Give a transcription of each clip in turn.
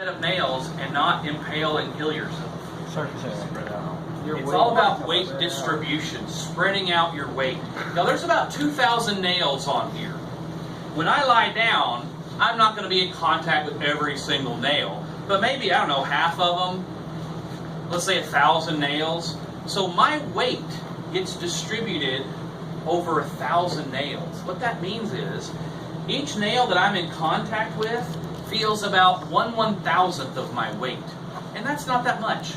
of nails and not impale and kill yourself. Your It's weight all about is weight spread out. distribution, spreading out your weight. Now there's about 2,000 nails on here. When I lie down, I'm not going to be in contact with every single nail, but maybe, I don't know, half of them, let's say 1,000 nails. So my weight gets distributed over 1,000 nails. What that means is, each nail that I'm in contact with feels about 1/1000th of my weight. And that's not that much.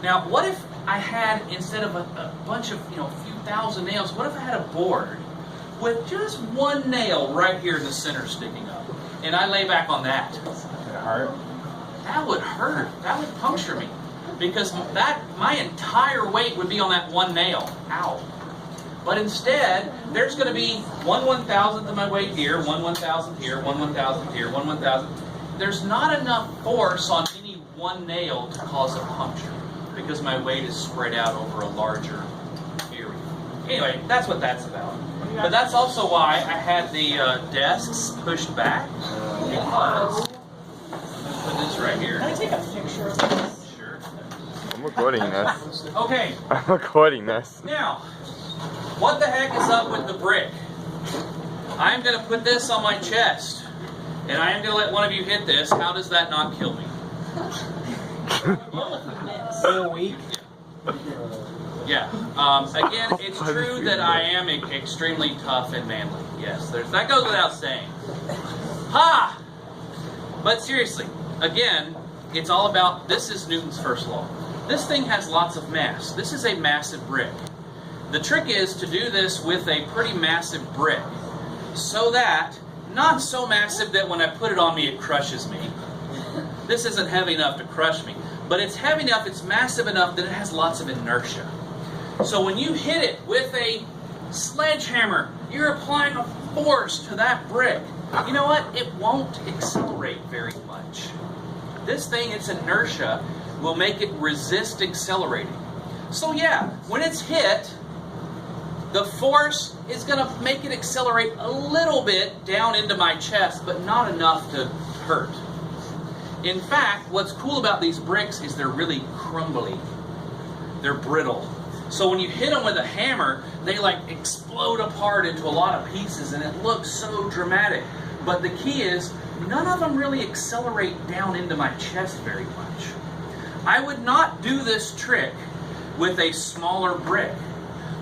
Now, what if I had, instead of a bunch of, a few thousand nails, what if I had a board with just one nail right here in the center sticking up? And I lay back on that. It hurt. That would hurt. That would puncture me. Because my entire weight would be on that one nail. Ow. But instead, there's going to be 1/1000th of my weight here, 1/1000th here, 1/1000th here, 1/1000th. There's not enough force on any one nail to cause a puncture, because my weight is spread out over a larger area. Anyway, that's what that's about. But that's also why I had the desks pushed back, because put this right here. Can I take a picture of this? Sure. I'm recording this. Okay, I'm recording this. now, what the heck is up with the brick? I'm going to put this on my chest, and I am going to let one of you hit this. How does that not kill me? Feel weak. Yeah. Again, it's true that I am extremely tough and manly. Yes, that goes without saying. Ha! But seriously, again, it's all about, this is Newton's first law. This thing has lots of mass. This is a massive brick. The trick is to do this with a pretty massive brick, so that, not so massive that when I put it on me it crushes me. This isn't heavy enough to crush me, but it's heavy enough, it's massive enough that it has lots of inertia. So when you hit it with a sledgehammer, you're applying a force to that brick. You know what? It won't accelerate very much. This thing, its inertia, will make it resist accelerating. So yeah, when it's hit, the force is going to make it accelerate a little bit down into my chest, but not enough to hurt. In fact, what's cool about these bricks is they're really crumbly. They're brittle. So when you hit them with a hammer, they like explode apart into a lot of pieces, and it looks so dramatic. But the key is, none of them really accelerate down into my chest very much. I would not do this trick with a smaller brick.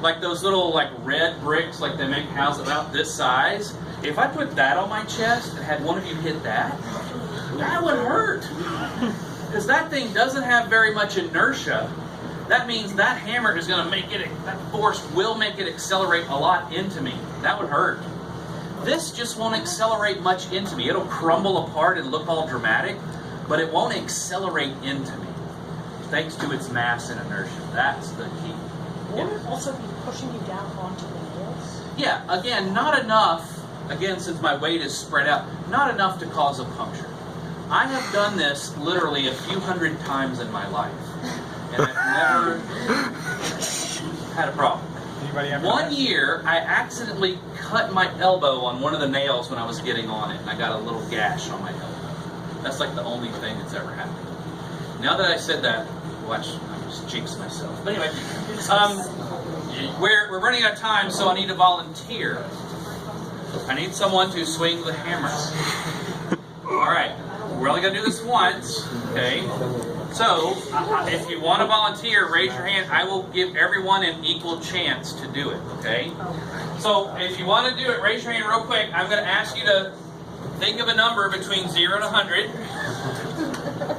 Like those little red bricks like they make houses about this size. If I put that on my chest and had one of you hit that, that would hurt. Because that thing doesn't have very much inertia. That means that hammer is going to make it, that force will make it accelerate a lot into me. That would hurt. This just won't accelerate much into me. It'll crumble apart and look all dramatic, but it won't accelerate into me, thanks to its mass and inertia. That's the key. Won't it also be pushing you down onto the nails? Yeah, again, not enough, again, since my weight is spread out, not enough to cause a puncture. I have done this literally a few hundred times in my life, and I've never had a problem. Anybody ever? One year, I accidentally cut my elbow on one of the nails when I was getting on it, and I got a little gash on my elbow. That's like the only thing that's ever happened. Now that I said that, watch, I just jinxed myself. But anyway, we're running out of time, so I need a volunteer. I need someone to swing the hammer. All right, we're only going to do this once, okay? So, if you want to volunteer, raise your hand. I will give everyone an equal chance to do it, okay? So, if you want to do it, raise your hand real quick. I'm going to ask you to think of a number between 0 and 100.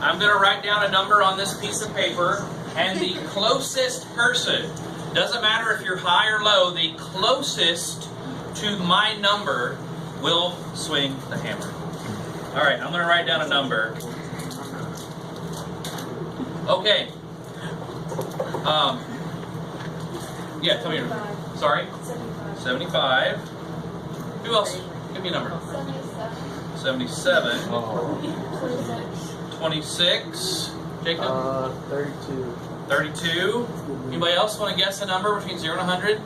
I'm going to write down a number on this piece of paper, and the closest person, doesn't matter if you're high or low, the closest to my number will swing the hammer. All right, I'm going to write down a number. Okay. Yeah, tell me your number. Sorry? 75. Who else? Give me a number. 77. 26. Jacob? 32. 32. Anybody else want to guess a number between 0 and 100?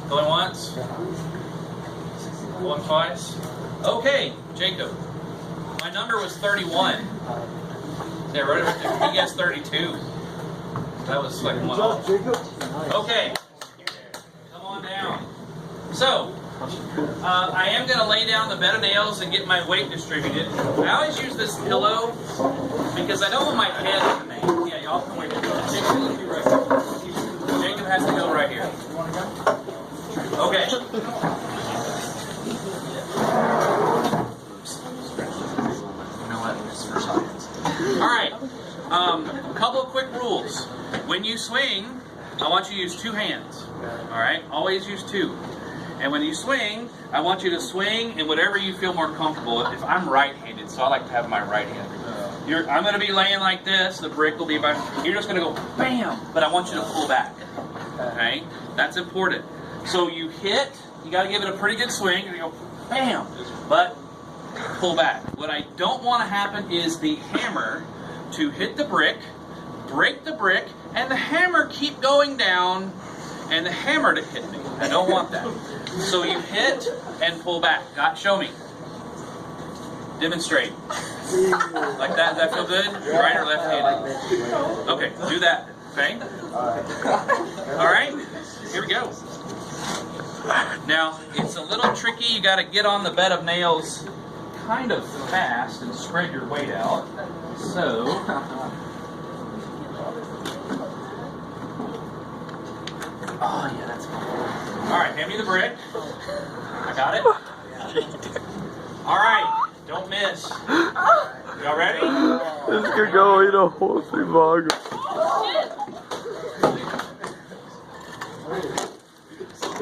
Going once? Going twice? Okay, Jacob. My number was 31. Yeah, right over there. He gets 32. That was like one off. Okay. Come on down. So, I am going to lay down the bed of nails and get my weight distributed. I always use this pillow because I don't want my head in the nail. Yeah, y'all come right here. Jacob has to go right here. Okay. Alright, a couple of quick rules. When you swing, I want you to use two hands. Alright, always use two. And when you swing, I want you to swing in whatever you feel more comfortable. If I'm right-handed, so I like to have my right hand. I'm going to be laying like this, the brick will be by, you're just going to go bam, but I want you to pull back. Okay, that's important. So you hit, you got to give it a pretty good swing, and you go bam, but pull back. What I don't want to happen is the hammer to hit the brick, break the brick, and the hammer keep going down, and the hammer to hit me. I don't want that. So you hit and pull back. Show me. Demonstrate. Like that. Does that feel good? Right or left-handed? Okay, do that. Okay? All right? Here we go. Now, it's a little tricky. You got to get on the bed of nails kind of fast and spread your weight out. So, oh yeah, that's fine. All right, hand me the brick. I got it. All right, don't miss. Y'all ready? This could go in a whole thing.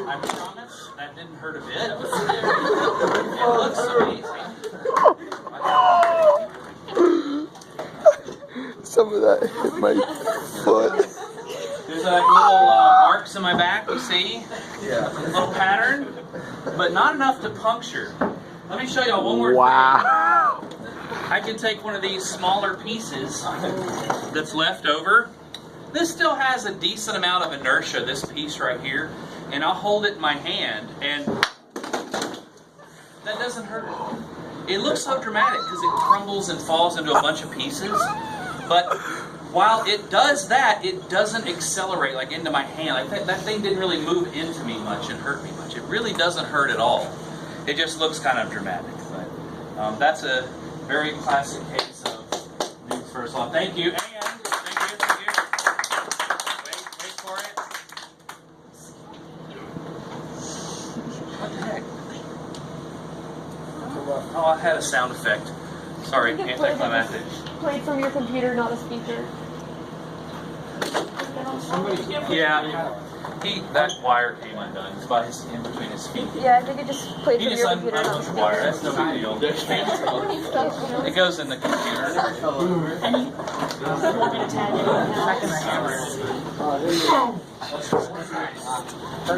I promise that didn't hurt a bit. It looks amazing. Some of that hit my foot. There's like little marks in my back, you see? Yeah. A little pattern, but not enough to puncture. Let me show y'all one more thing. Wow. I can take one of these smaller pieces that's left over. This still has a decent amount of inertia, this piece right here, and I'll hold it in my hand, and that doesn't hurt it. It looks so dramatic because it crumbles and falls into a bunch of pieces, but while it does that, it doesn't accelerate like into my hand. Like that thing didn't really move into me much and hurt me much. It really doesn't hurt at all. It just looks kind of dramatic. But that's a very classic case of Newton's first law. Thank you, and thank you. Wait for it. What the heck? Oh, I had a sound effect. Sorry, anticlimactic. Played from your computer, not a speaker. Yeah, that wire came undone. It's by in between his feet. Yeah, I think it just played He from just your computer. unhooked the wire. That's no big deal. It goes in the computer. We're going to tag it.